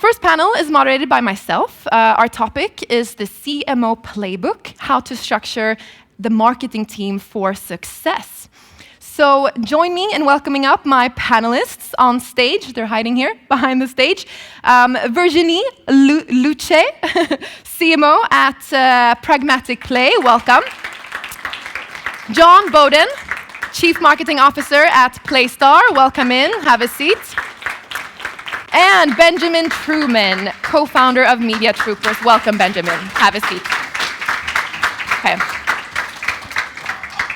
first panel is moderated by myself. Our topic is the CMO Playbook, how to structure the marketing team for success. So join me in welcoming up my panelists on stage. They're hiding here behind the stage. Virginie Luce, CMO at Pragmatic Play, welcome. John Bowden, Chief Marketing Officer at PlayStar, welcome in, have a seat. And Benjamin Truman, co-founder of MediaTroopers. Welcome, Benjamin. Have a seat.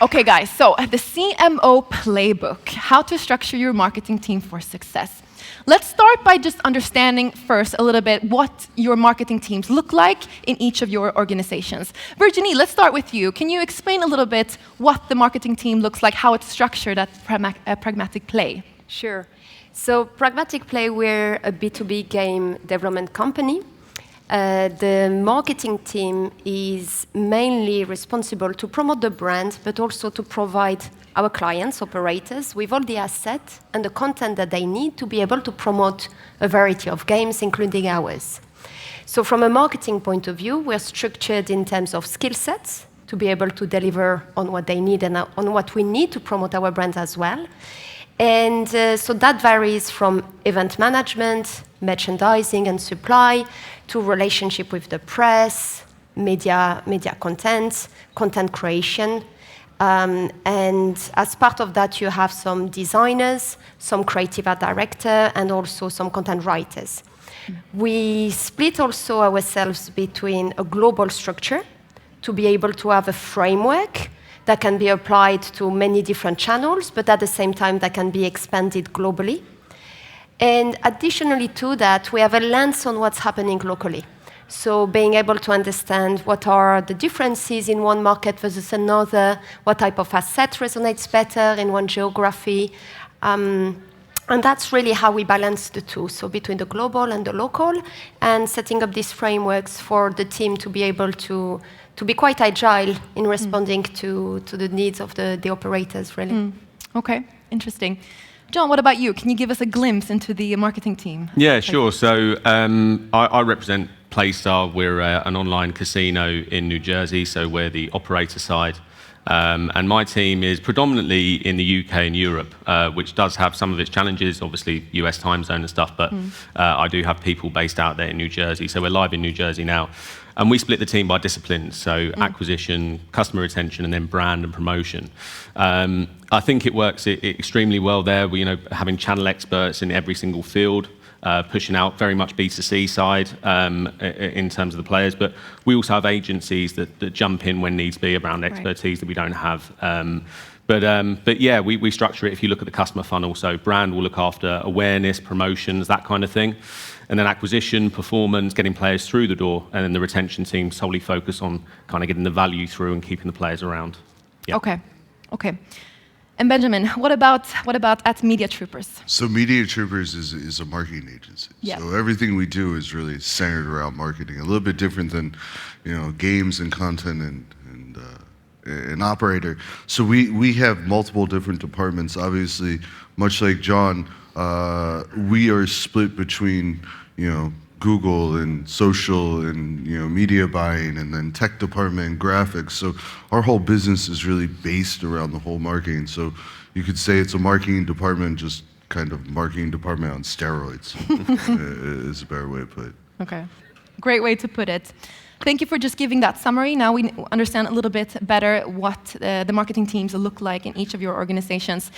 Okay, guys, so the CMO Playbook, how to structure your marketing team for success. Let's start by just understanding first a little bit what your marketing teams look like in each of your organizations. Virginie, let's start with you. Can you explain a little bit what the marketing team looks like, how it's structured at Pragmatic Play? Sure. So Pragmatic Play, we're a B2B game development company. The marketing team is mainly responsible to promote the brand, but also to provide our clients, operators, with all the assets and the content that they need to be able to promote a variety of games, including ours. So from a marketing point of view, we're structured in terms of skill sets to be able to deliver on what they need and on what we need to promote our brands as well. And so that varies from event management, merchandising and supply, to relationship with the press, media content creation. And as part of that, you have some designers, some creative art director, and also some content writers. We split also ourselves between a global structure to be able to have a framework that can be applied to many different channels, but at the same time that can be expanded globally. And additionally to that, we have a lens on what's happening locally. So being able to understand what are the differences in one market versus another, what type of asset resonates better in one geography. And that's really how we balance the two, so between the global and the local, and setting up these frameworks for the team to be able to be quite agile in responding to the needs of the operators, really. Okay, interesting. John, what about you? Can you give us a glimpse into the marketing team? Yeah, sure. So I represent PlayStar. We're an online casino in New Jersey, so we're the operator side. And my team is predominantly in the UK and Europe, which does have some of its challenges, obviously US time zone and stuff, but I do have people based out there in New Jersey. So we're live in New Jersey now. And we split the team by disciplines, so acquisition, customer retention, and then brand and promotion. I think it works extremely well there. Having channel experts in every single field, pushing out very much B2C side in terms of the players, but we also have agencies that jump in when needs be around expertise that we don't have. But yeah, we structure it if you look at the customer funnel. So brand will look after awareness, promotions, that kind of thing. And then acquisition, performance, getting players through the door, and then the retention team solely focus on kind of getting the value through and keeping the players around. Yeah. Okay. And Benjamin, what about at MediaTroopers? So MediaTroopers is a marketing agency. Yeah. So everything we do is really centered around marketing. A little bit different than games and content and an operator. So we have multiple different departments. Obviously, much like John, we are split between Google and social and media buying, and then tech department and graphics. So our whole business is really based around the whole marketing. So you could say it's a marketing department, just kind of marketing department on steroids. Is a better way to put it. Okay, great way to put it. Thank you for just giving that summary. Now we understand a little bit better what the marketing teams look like in each of your organizations.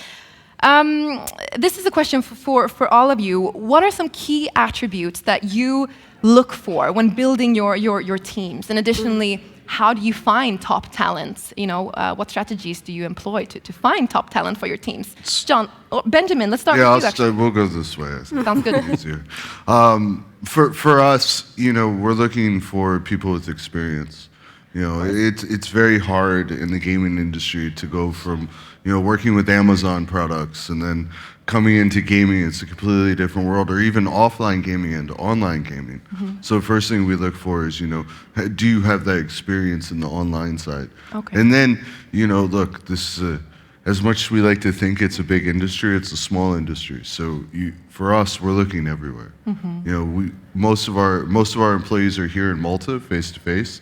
This is a question for all of you. What are some key attributes that you look for when building your teams? And additionally, how do you find top talents? What strategies do you employ to find top talent for your teams? John, Benjamin, let's start with you. Yeah, we'll go this way. Sounds good. Easier. For us, we're looking for people with experience. It's very hard in the gaming industry to go from working with Amazon products and then coming into gaming. It's a completely different world, or even offline gaming into online gaming. So first thing we look for is do you have that experience in the online side? Okay. And then look, this is as much as we like to think it's a big industry, it's a small industry. So for us, we're looking everywhere. You know, most of our employees are here in Malta, face to face.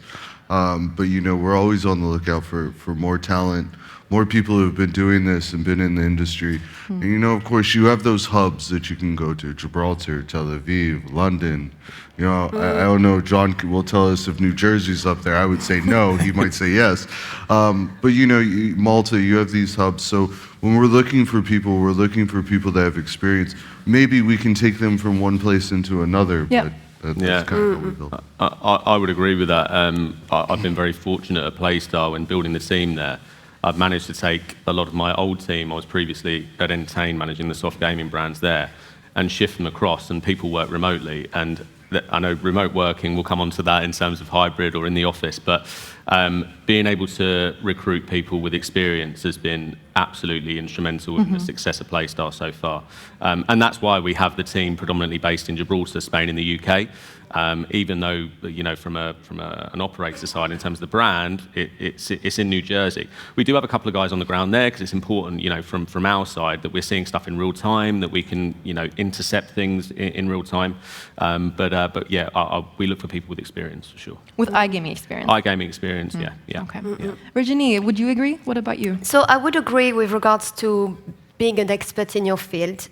But you know, we're always on the lookout for more talent, more people who have been doing this and been in the industry. And you know, of course, you have those hubs that you can go to: Gibraltar, Tel Aviv, London. You know, I don't know. John will tell us if New Jersey's up there. I would say no. He might say yes. But you know, Malta, you have these hubs. So when we're looking for people, we're looking for people that have experience. Maybe we can take them from one place into another. Yeah. But that's kind of what we built. I would agree with that. I've been very fortunate at PlayStar when building the team there. I've managed to take a lot of my old team. I was previously at Entain managing the soft gaming brands there, and shift them across, and people work remotely. And I know remote working, we'll come on to that in terms of hybrid or in the office, but being able to recruit people with experience has been absolutely instrumental in the success of PlayStar so far. And that's why we have the team predominantly based in Gibraltar, Spain and the UK. Even though, you know, from an operator side, in terms of the brand, it's in New Jersey. We do have a couple of guys on the ground there because it's important, you know, from our side that we're seeing stuff in real time, that we can, you know, intercept things in real time. But yeah, we look for people with experience for sure. With iGaming experience. iGaming experience, yeah. Okay. Virginie, would you agree? What about you? So I would agree with regards to being an expert in your field.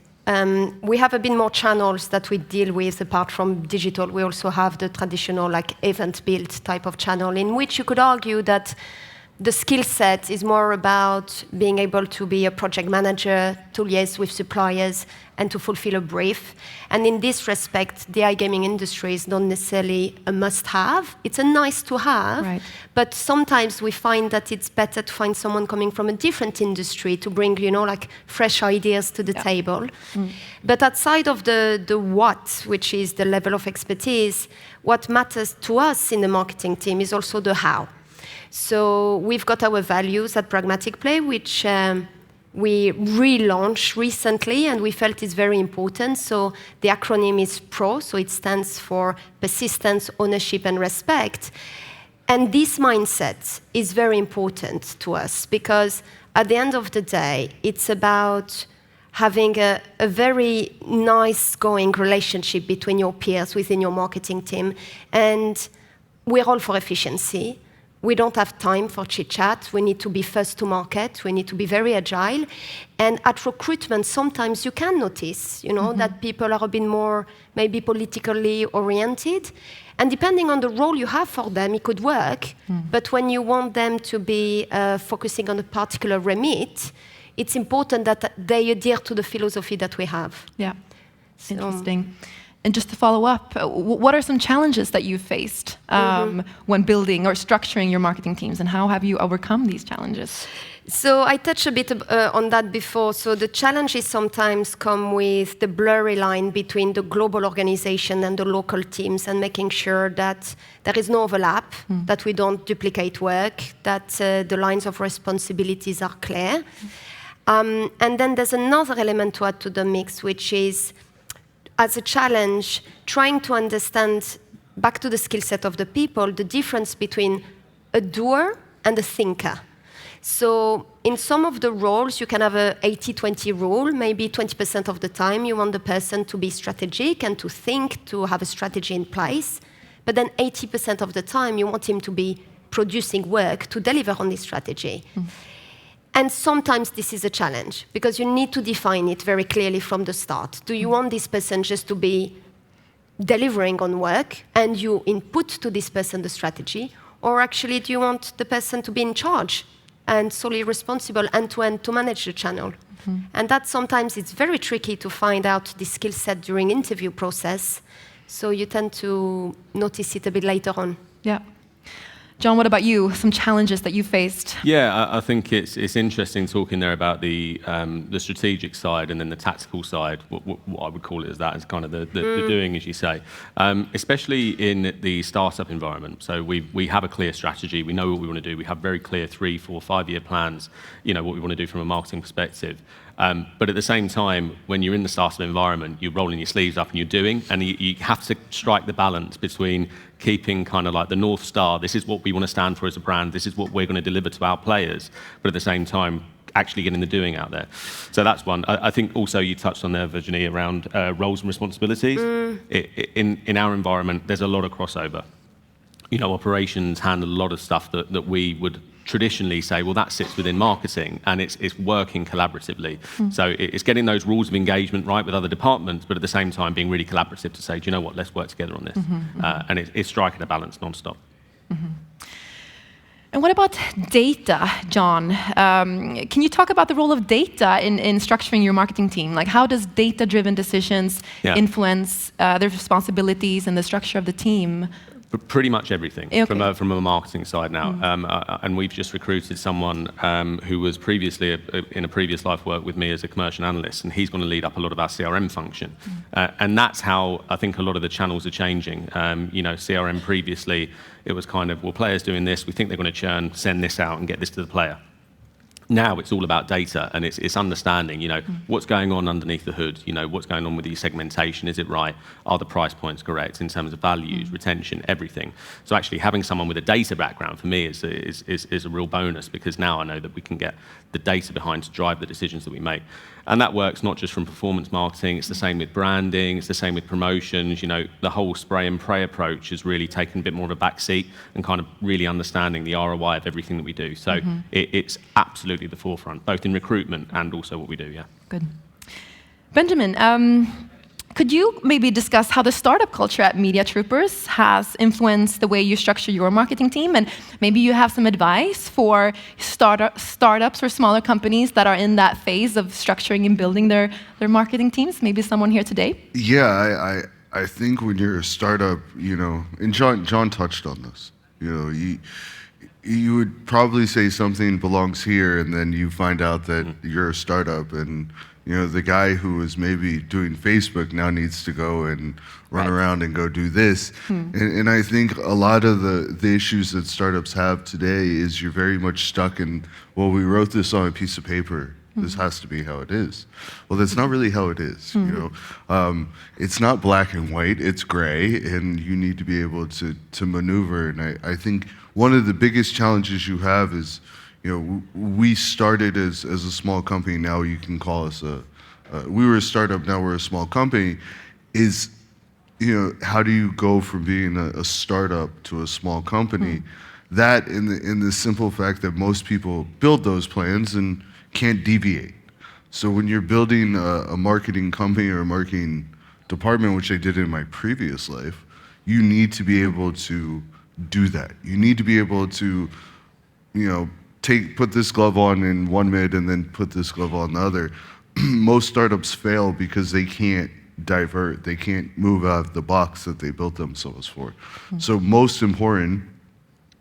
We have a bit more channels that we deal with apart from digital. We also have the traditional like event build type of channel in which you could argue that the skill set is more about being able to be a project manager, to liaise with suppliers, and to fulfill a brief. And in this respect, the iGaming industry is not necessarily a must-have. It's a nice-to-have, Right. but sometimes we find that it's better to find someone coming from a different industry to bring, you know, like fresh ideas to the table. But outside of the what, which is the level of expertise, what matters to us in the marketing team is also the how. So we've got our values at Pragmatic Play, which we relaunched recently, and we felt is very important. So the acronym is PRO, so it stands for persistence, ownership, and respect. And this mindset is very important to us because at the end of the day, it's about having a very nice going relationship between your peers within your marketing team. And we're all for efficiency. We don't have time for chit-chat. We need to be first to market. We need to be very agile. And at recruitment, sometimes you can notice, you know, that people are a bit more maybe politically oriented. And depending on the role you have for them, it could work. But when you want them to be focusing on a particular remit, it's important that they adhere to the philosophy that we have. Yeah, interesting. And just to follow up, what are some challenges that you've faced when building or structuring your marketing teams, and how have you overcome these challenges? So I touched a bit on that before. So the challenges sometimes come with the blurry line between the global organization and the local teams, and making sure that there is no overlap, that we don't duplicate work, that the lines of responsibilities are clear. And then there's another element to add to the mix, which is, as a challenge, trying to understand, back to the skill set of the people, the difference between a doer and a thinker. So in some of the roles, you can have a 80-20 rule. Maybe 20% of the time, you want the person to be strategic and to think, to have a strategy in place. But then 80% of the time, you want him to be producing work to deliver on this strategy. And sometimes this is a challenge because you need to define it very clearly from the start. Do you want this person just to be delivering on work and you input to this person the strategy? Or actually, do you want the person to be in charge and solely responsible end-to-end to manage the channel? And that sometimes it's very tricky to find out the skill set during interview process. So you tend to notice it a bit later on. Yeah. John, what about you? Some challenges that you faced? Yeah, I think it's interesting talking there about the strategic side and then the tactical side. What I would call it as that is kind of the doing, as you say, especially in the startup environment. So we have a clear strategy. We know what we want to do. We have very clear 3, 4, 5-year plans. You know what we want to do from a marketing perspective. But at the same time, when you're in the startup environment, you're rolling your sleeves up and you're doing, and you have to strike the balance between keeping kind of like the North Star, this is what we want to stand for as a brand, this is what we're going to deliver to our players, but at the same time, actually getting the doing out there. So that's one. I think also you touched on there, Virginie, around roles and responsibilities. In our environment, there's a lot of crossover. You know, operations handle a lot of stuff that we would traditionally say, well, that sits within marketing, and it's working collaboratively. So it's getting those rules of engagement right with other departments, but at the same time being really collaborative to say, do you know what, let's work together on this. And it's striking a balance non-stop. And what about data, John? Can you talk about the role of data in structuring your marketing team? Like, how does data-driven decisions influence the responsibilities and the structure of the team? Pretty much everything from a marketing side now. And we've just recruited someone who was previously, in a previous life, worked with me as a commercial analyst, and he's going to lead up a lot of our CRM function. And that's how I think a lot of the channels are changing. You know, CRM previously, it was kind of, well, players doing this, we think they're going to churn, send this out and get this to the player. Now it's all about data, and it's understanding, you know, what's going on underneath the hood, you know, what's going on with the segmentation, is it right? Are the price points correct in terms of values, retention, everything? So actually having someone with a data background for me is a real bonus, because now I know that we can get the data behind to drive the decisions that we make. And that works not just from performance marketing, it's the same with branding, it's the same with promotions. You know, the whole spray and pray approach has really taken a bit more of a backseat and kind of really understanding the ROI of everything that we do. So it's absolutely the forefront, both in recruitment and also what we do, Good. Benjamin, could you maybe discuss how the startup culture at MediaTroopers has influenced the way you structure your marketing team? And maybe you have some advice for startups or smaller companies that are in that phase of structuring and building their marketing teams? Maybe someone here today? Yeah, I think when you're a startup, you know, and John touched on this, you know, you would probably say something belongs here, and then you find out that you're a startup, and you know, the guy who was maybe doing Facebook now needs to go and run around and go do this. And I think a lot of the issues that startups have today is you're very much stuck in, well, we wrote this on a piece of paper. This has to be how it is. Well, that's not really how it is. You know, it's not black and white. It's gray, and you need to be able to maneuver. And I think one of the biggest challenges you have is, you know, we started as a small company. Now you can call us we were a startup. Now we're a small company. Is, you know, how do you go from being a startup to a small company? That in the simple fact that most people build those plans and can't deviate. So when you're building a marketing company or a marketing department, which I did in my previous life, you need to be able to do that. You need to be able to, you know, put this glove on in one mid and then put this glove on the other. Most startups fail because they can't divert. They can't move out of the box that they built themselves for. So most important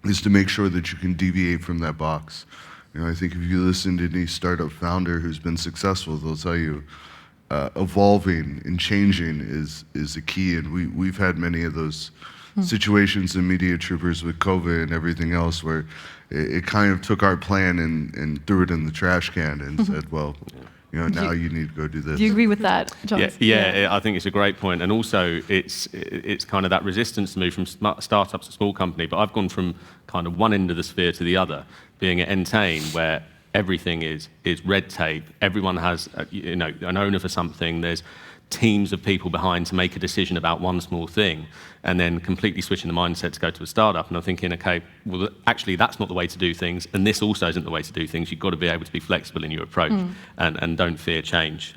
is to make sure that you can deviate from that box. You know, I think if you listen to any startup founder who's been successful, they'll tell you evolving and changing is the key. And we've had many of those situations in MediaTroopers with COVID and everything else where it kind of took our plan and threw it in the trash can and said, well, you know, now you need to go do this. Do you agree with that, John? Yeah, I think it's a great point. And also, it's kind of that resistance to move from startups to small company. But I've gone from kind of one end of the sphere to the other, being at Entain, where everything is red tape. Everyone has, you know, an owner for something. There's teams of people behind to make a decision about one small thing, and then completely switching the mindset to go to a startup. And I'm thinking, okay, well, actually, that's not the way to do things, and this also isn't the way to do things. You've got to be able to be flexible in your approach and don't fear change,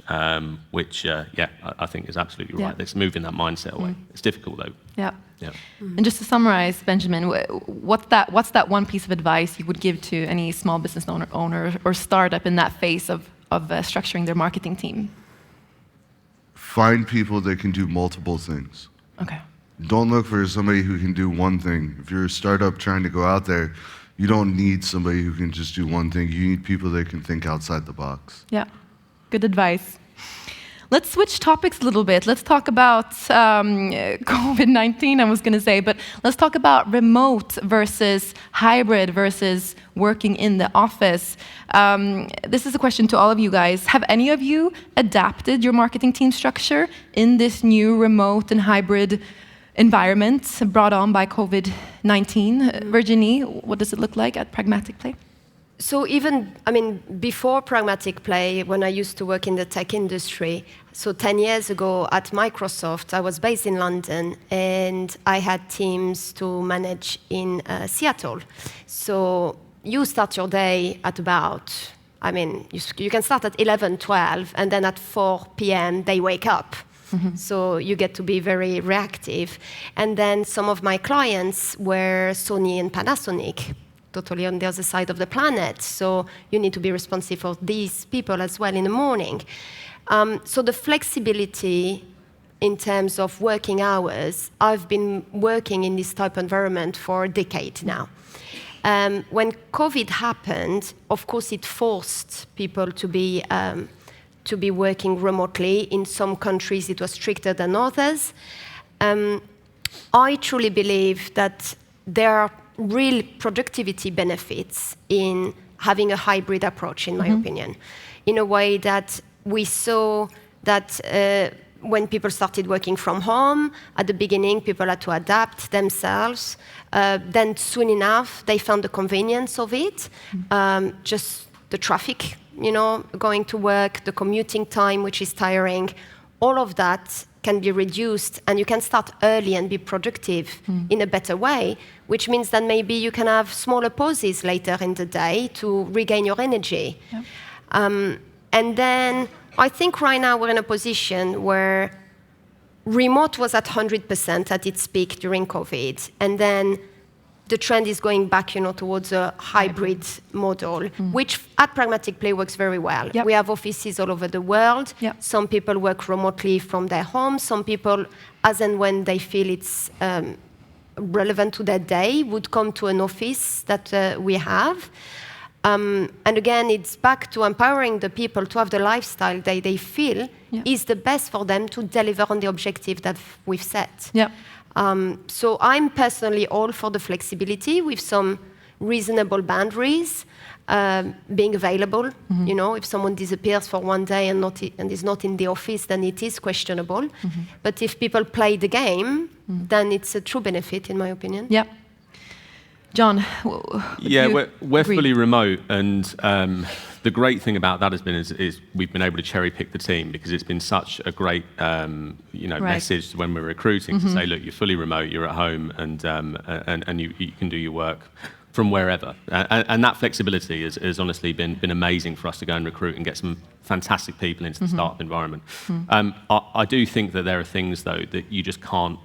which, I think is absolutely right. It's moving that mindset away. It's difficult, though. Yeah. And just to summarize, Benjamin, what's that one piece of advice you would give to any small business owner or startup in that phase of structuring their marketing team? Find people that can do multiple things. Okay. Don't look for somebody who can do one thing. If you're a startup trying to go out there, you don't need somebody who can just do one thing. You need people that can think outside the box. Yeah, good advice. Let's switch topics a little bit. Let's talk about COVID-19, I was going to say, but let's talk about remote versus hybrid versus working in the office. This is a question to all of you guys. Have any of you adapted your marketing team structure in this new remote and hybrid environment brought on by COVID-19? Virginie, what does it look like at Pragmatic Play? So even, I mean, before Pragmatic Play, when I used to work in the tech industry, so 10 years ago at Microsoft, I was based in London, and I had teams to manage in Seattle. So you start your day at about, I mean, you can start at 11, 12, and then at 4 p.m. they wake up. So you get to be very reactive. And then some of my clients were Sony and Panasonic, totally on the other side of the planet. So you need to be responsive for these people as well in the morning. So the flexibility in terms of working hours, I've been working in this type of environment for a decade now. When COVID happened, of course, it forced people to be working remotely. In some countries, it was stricter than others. I truly believe that there are real productivity benefits in having a hybrid approach, in my opinion, in a way that we saw that when people started working from home, at the beginning, people had to adapt themselves. Then soon enough, they found the convenience of it, just the traffic, going to work, the commuting time, which is tiring, all of that can be reduced, and you can start early and be productive in a better way, which means that maybe you can have smaller pauses later in the day to regain your energy. Yep. And then I think right now we're in a position where remote was at 100% at its peak during COVID, and then the trend is going back, towards a hybrid model, which at Pragmatic Play works very well. Yep. We have offices all over the world. Yep. Some people work remotely from their homes. Some people, as and when they feel it's relevant to their day, would come to an office that we have. And again, it's back to empowering the people to have the lifestyle they feel is the best for them to deliver on the objective that we've set. Yep. So I'm personally all for the flexibility with some reasonable boundaries, being available. If someone disappears for one day and is not in the office, then it is questionable. But if people play the game, then it's a true benefit, in my opinion. Yeah. John, we're fully remote, and the great thing about that has been is we've been able to cherry pick the team, because it's been such a great message when we're recruiting to say, look, you're fully remote, you're at home, and you can do your work from wherever, and that flexibility has honestly been amazing for us to go and recruit and get some fantastic people into the startup environment. I do think that there are things though that you just can't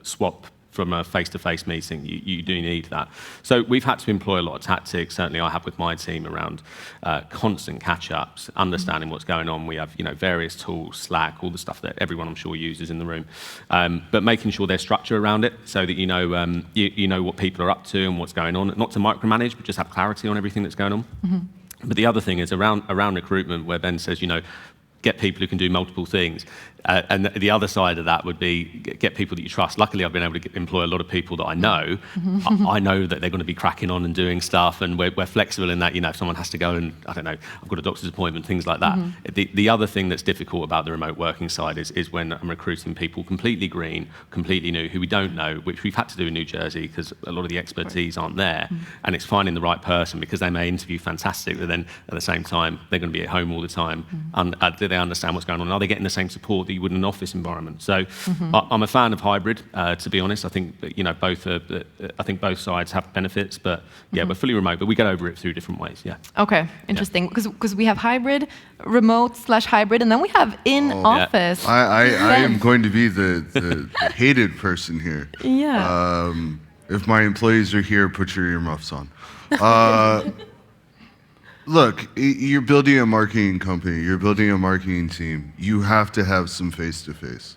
swap from a face-to-face meeting. You do need that. So we've had to employ a lot of tactics. Certainly I have with my team around constant catch-ups, understanding what's going on. We have various tools, Slack, all the stuff that everyone I'm sure uses in the room, but making sure there's structure around it so that you know what people are up to and what's going on. Not to micromanage, but just have clarity on everything that's going on. But the other thing is around recruitment, where Ben says, get people who can do multiple things. And the other side of that would be get people that you trust. Luckily, I've been able to employ a lot of people that I know. I know that they're going to be cracking on and doing stuff, and we're flexible in that, if someone has to go and, I don't know, I've got a doctor's appointment, things like that. The other thing that's difficult about the remote working side is when I'm recruiting people completely green, completely new, who we don't know, which we've had to do in New Jersey because a lot of the expertise aren't there. And it's finding the right person, because they may interview fantastic, but then at the same time, they're going to be at home all the time. Do they understand what's going on? Are they getting the same support that you would in an office environment? So I'm a fan of hybrid, to be honest. I think both sides have benefits, but we're fully remote, but we get over it through different ways. Okay, interesting, because we have hybrid, remote/hybrid, and then we have in office. I am going to be the hated person here. If my employees are here, put your earmuffs on. Look, you're building a marketing company, you're building a marketing team. You have to have some face-to-face.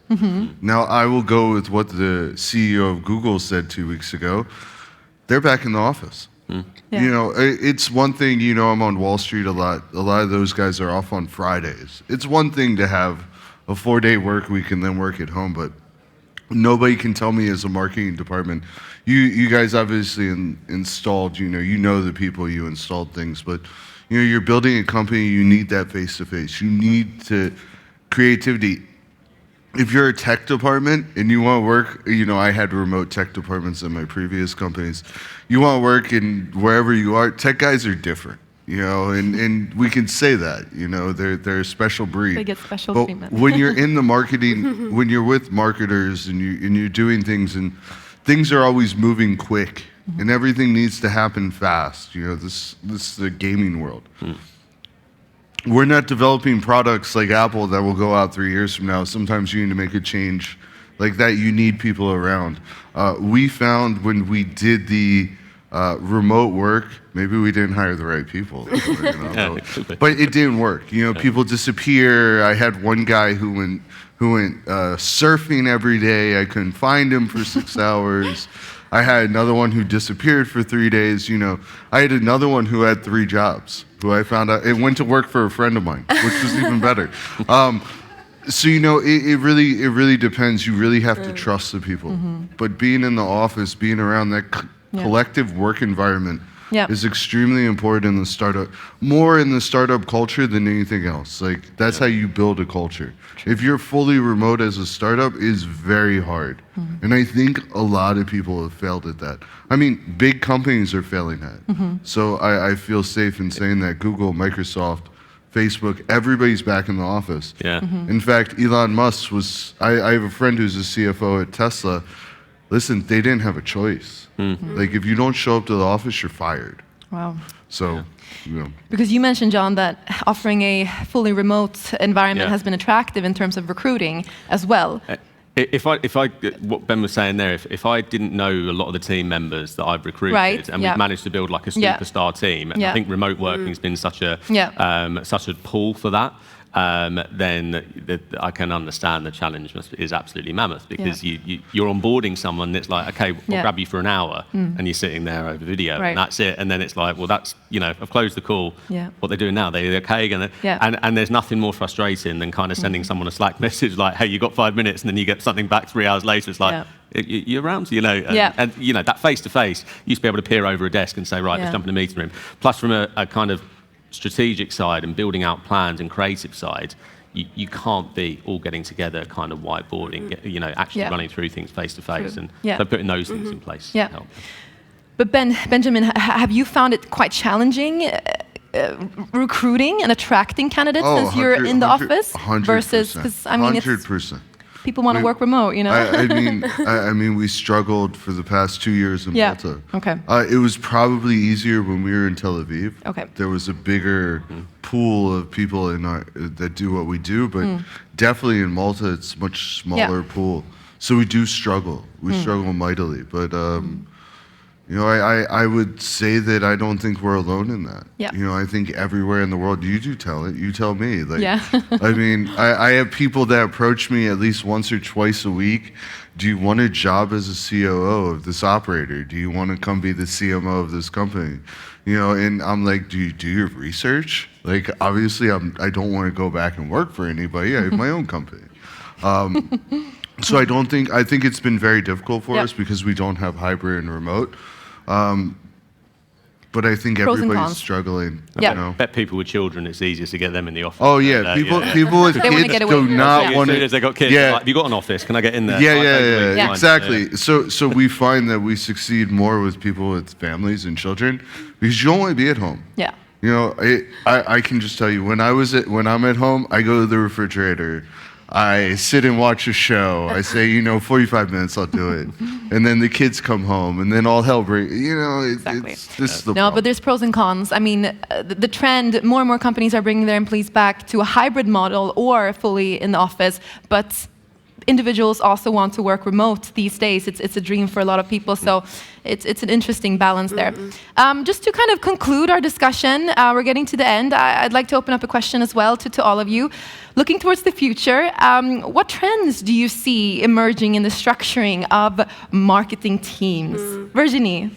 Now, I will go with what the CEO of Google said 2 weeks ago. They're back in the office. It's one thing, I'm on Wall Street a lot. A lot of those guys are off on Fridays. It's one thing to have a 4-day work week and then work at home, but nobody can tell me as a marketing department. You guys obviously installed, you know the people, you installed things, but you're building a company, you need that face-to-face. You need creativity. if you're a tech department and you want to work, I had remote tech departments in my previous companies. You want to work in wherever you are, tech guys are different, and we can say that, they're a special breed. They get special but treatment. when you're in the marketing, when you're with marketers and you're doing things, and things are always moving quick, and everything needs to happen fast. This is the gaming world. We're not developing products like Apple that will go out 3 years from now. Sometimes you need to make a change like that. You need people around. We found when we did the remote work, maybe we didn't hire the right people. But it didn't work. People disappear. I had one guy who went surfing every day. I couldn't find him for 6 hours. I had another one who disappeared for 3 days. I had another one who had 3 jobs, who I found out, it went to work for a friend of mine, which was even better. So, it really depends. You really have to trust the people. But being in the office, being around that collective work environment is extremely important in the startup, more in the startup culture than anything else. Like, that's how you build a culture. If you're fully remote as a startup, it's very hard. And I think a lot of people have failed at that. I mean, big companies are failing at it. So I feel safe in saying that Google, Microsoft, Facebook, everybody's back in the office. In fact, Elon Musk was, I have a friend who's a CFO at Tesla. Listen, they didn't have a choice. Like, if you don't show up to the office, you're fired. Wow. So, Because you mentioned, John, that offering a fully remote environment has been attractive in terms of recruiting as well. What Ben was saying there, if I didn't know a lot of the team members that I've recruited, and we've managed to build like a superstar team, and I think remote working has been such a pull for that, then I can understand the challenge is absolutely mammoth, because you're onboarding someone that's like, okay, I'll grab you for an hour, and you're sitting there over video, and that's it. And then it's like, well, that's, I've closed the call. What they're doing now, they're okay. And there's nothing more frustrating than kind of sending someone a Slack message like, hey, you got 5 minutes, and then you get something back 3 hours later. It's like, you're around, and that face-to-face, you used to be able to peer over a desk and say, right, let's jump in a meeting room. Plus, from a kind of strategic side and building out plans and creative side, you can't be all getting together, kind of whiteboarding, actually running through things face to face, and so putting those things in place. Help. But Benjamin, have you found it quite challenging recruiting and attracting candidates since you're in the office 100%, versus, because I mean, 100%. People want to work remote, I mean, we struggled for the past 2 years in Malta. It was probably easier when we were in Tel Aviv. There was a bigger pool of people that do what we do, but definitely in Malta, it's a much smaller pool. So we do struggle. We struggle mightily, but I would say that I don't think we're alone in that. I think everywhere in the world, you do talent, you tell me. I mean, I have people that approach me at least once or twice a week. Do you want a job as a COO of this operator? Do you want to come be the CMO of this company? And I'm like, do you do your research? Like, obviously, I don't want to go back and work for anybody. I have my own company. So I think it's been very difficult for us because we don't have hybrid and remote. But I think everybody's struggling. I bet people with children, it's easiest to get them in the office. Oh yeah, people with kids do not want to. As soon as they got kids, like, have you got an office? Can I get in there? Yeah, exactly. So we find that we succeed more with people with families and children, because you don't want to be at home. I can just tell you, when I'm at home, I go to the refrigerator. I sit and watch a show. I say, 45 minutes, I'll do it. And then the kids come home, and then all hell breaks. This is the problem. But there's pros and cons. I mean, the trend, more and more companies are bringing their employees back to a hybrid model or fully in the office, but individuals also want to work remote these days. It's a dream for a lot of people, so it's an interesting balance there. Just to kind of conclude our discussion, we're getting to the end. I'd like to open up a question as well to all of you. Looking towards the future, what trends do you see emerging in the structuring of marketing teams? Virginie?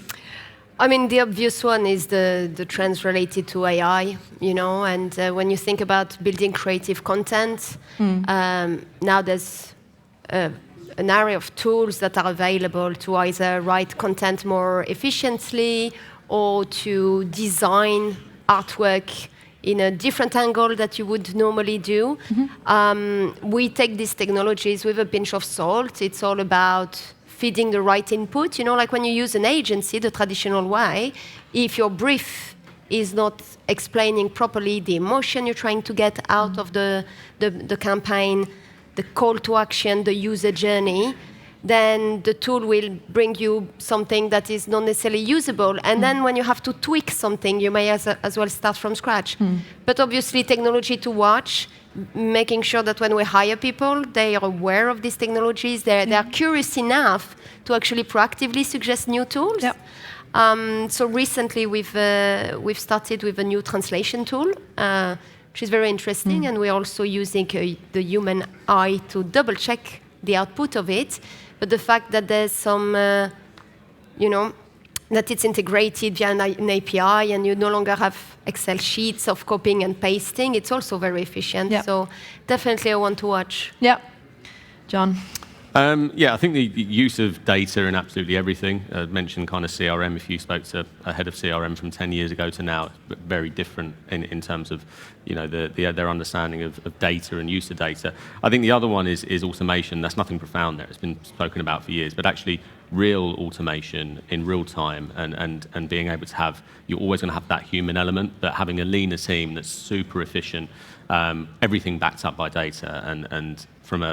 I mean, the obvious one is the trends related to AI, and when you think about building creative content, now there's an array of tools that are available to either write content more efficiently or to design artwork in a different angle that you would normally do. We take these technologies with a pinch of salt. It's all about feeding the right input. You know, like when you use an agency the traditional way, if your brief is not explaining properly the emotion you're trying to get out of the campaign, the call to action, the user journey, then the tool will bring you something that is not necessarily usable. And then when you have to tweak something, you may as well start from scratch. But obviously, technology to watch, making sure that when we hire people, they are aware of these technologies, they are curious enough to actually proactively suggest new tools. Yep. So recently, we've started with a new translation tool, which is very interesting, and we're also using the human eye to double-check the output of it. But the fact that there's some, that it's integrated via an API and you no longer have Excel sheets of copying and pasting, it's also very efficient. Yeah. So definitely I want to watch. Yeah. John? I think the use of data in absolutely everything. Mentioned kind of CRM. If you spoke to a head of CRM from 10 years ago to now, it's very different in terms of their understanding of data and use of data. I think the other one is automation. That's nothing profound there. It's been spoken about for years, but actually real automation in real time and being able to have, you're always going to have that human element, but having a leaner team that's super efficient, everything backed up by data, and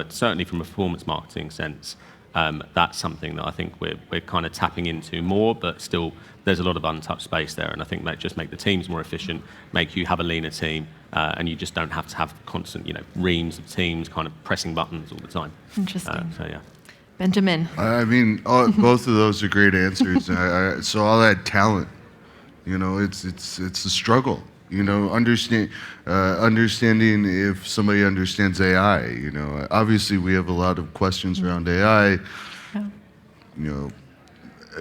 certainly from a performance marketing sense, that's something that I think we're kind of tapping into more, but still there's a lot of untouched space there, and I think that just make the teams more efficient, make you have a leaner team, and you just don't have to have constant, reams of teams kind of pressing buttons all the time. Interesting. So yeah. Benjamin? I mean, both of those are great answers. So all that talent, it's a struggle. Understanding if somebody understands AI. Obviously we have a lot of questions around AI. Yeah.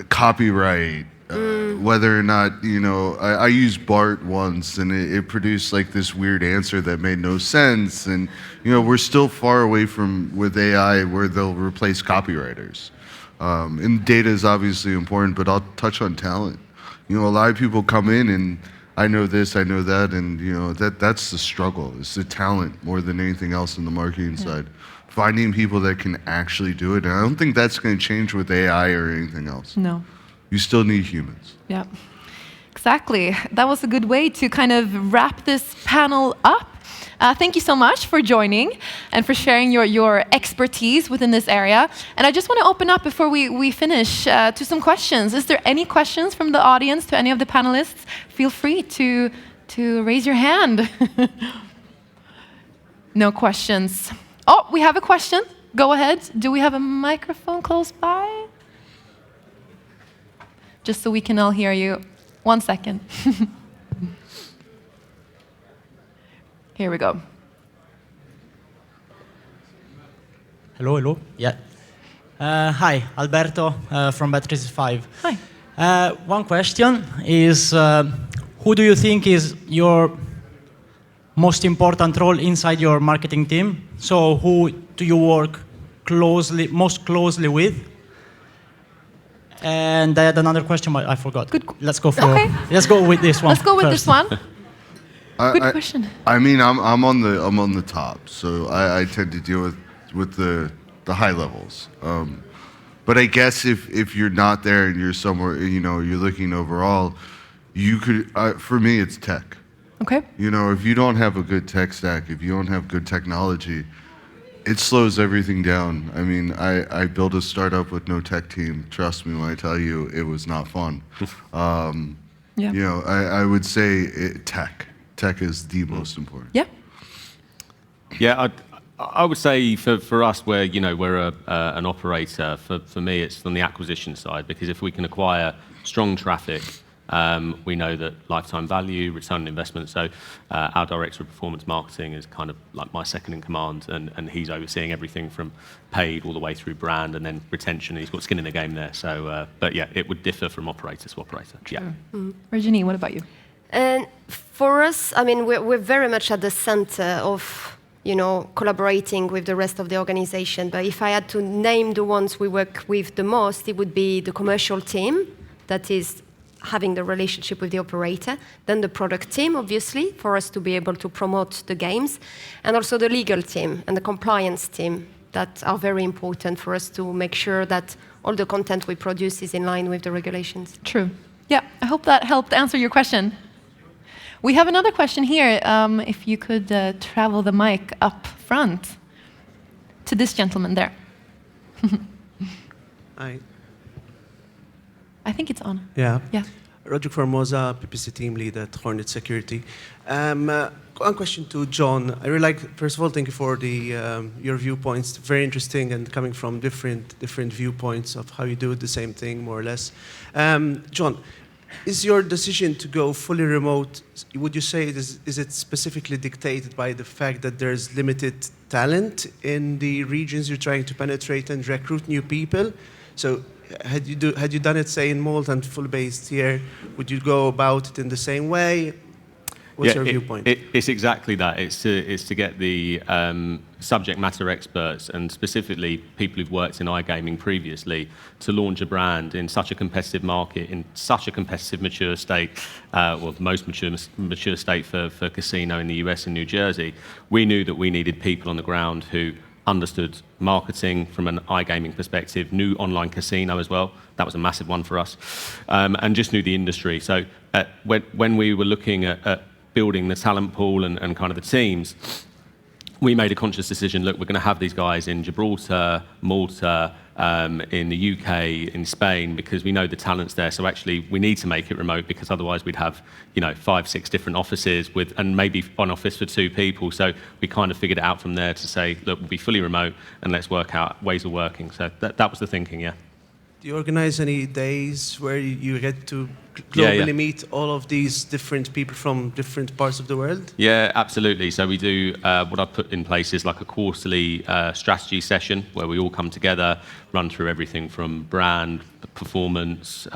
Copyright. Whether or not, I used BART once and it produced like this weird answer that made no sense. And, we're still far away from with AI where they'll replace copywriters. And data is obviously important, but I'll touch on talent. A lot of people come in and I know this, I know that, and that's the struggle. It's the talent more than anything else in the marketing side. Finding people that can actually do it. And I don't think that's going to change with AI or anything else. No. You still need humans. Yeah, exactly. That was a good way to kind of wrap this panel up. Thank you so much for joining and for sharing your expertise within this area. And I just want to open up before we finish to some questions. Is there any questions from the audience to any of the panelists? Feel free to raise your hand. No questions. Oh, we have a question. Go ahead. Do we have a microphone close by? Just so we can all hear you. 1 second. Here we go. Hello. Yeah. Hi, Alberto from Bet365. Hi. One question is, who do you think is your most important role inside your marketing team? So who do you work most closely with? And I had another question, but I forgot. Good. Let's go with this one. Let's go with first. this one. Good question. I mean, I'm on the top, so I tend to deal with the high levels. But I guess if you're not there and you're somewhere, you're looking overall, you could. For me, it's tech. Okay. If you don't have a good tech stack, if you don't have good technology, it slows everything down. I mean, I built a startup with no tech team. Trust me when I tell you, it was not fun. Yeah. I would say tech. Tech is the most important. Yeah. Yeah, I would say for us, where we're an operator. For me, it's on the acquisition side, because if we can acquire strong traffic, we know that lifetime value, return on investment. So our director of performance marketing is kind of like my second in command, and he's overseeing everything from paid all the way through brand and then retention. He's got skin in the game there. So, but yeah, it would differ from operator to operator. Sure. Yeah. Virginie, what about you? And for us, I mean, we're very much at the center of, collaborating with the rest of the organization. But if I had to name the ones we work with the most, it would be the commercial team that is having the relationship with the operator, then the product team, obviously, for us to be able to promote the games, and also the legal team and the compliance team that are very important for us to make sure that all the content we produce is in line with the regulations. True. Yeah, I hope that helped answer your question. We have another question here. If you could travel the mic up front to this gentleman there. I think it's on. Yeah. Yeah. Roger Formosa, PPC team lead at Hornet Security. One question to John. I really like, first of all, thank you for your viewpoints. Very interesting and coming from different viewpoints of how you do the same thing, more or less. John, is your decision to go fully remote, would you say, is it specifically dictated by the fact that there's limited talent in the regions you're trying to penetrate and recruit new people? So had you done it, say, in Malta and full based here, would you go about it in the same way? What's your viewpoint? It's exactly that. It's to get the subject matter experts and specifically people who've worked in iGaming previously to launch a brand in such a competitive market, in such a competitive, mature state, well, the most mature state for casino in the US and New Jersey. We knew that we needed people on the ground who understood marketing from an iGaming perspective, knew online casino as well. That was a massive one for us, and just knew the industry. So when we were looking at building the talent pool and kind of the teams, we made a conscious decision, look, we're going to have these guys in Gibraltar, Malta, in the UK, in Spain, because we know the talent's there. So actually, we need to make it remote because otherwise we'd have, 5, 6 different offices and maybe one office for 2 people. So we kind of figured it out from there to say, look, we'll be fully remote and let's work out ways of working. So that was the thinking, yeah. Do you organize any days where you get to globally meet all of these different people from different parts of the world? Yeah, absolutely. So we do, what I've put in place is like a quarterly strategy session where we all come together, run through everything from brand, performance,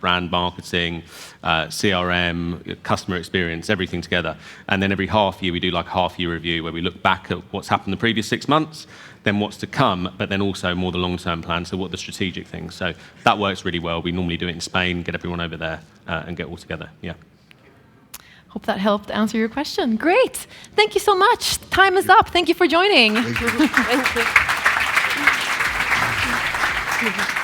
brand marketing, CRM, customer experience, everything together. And then every half year we do like a half year review where we look back at what's happened the previous 6 months, then what's to come, but then also more the long-term plan, so what the strategic things. So that works really well. We normally do it in Spain, get everyone over there and get all together, yeah. Hope that helped answer your question. Great. Thank you so much. Time is up. Thank you for joining. Thank you. Thank you.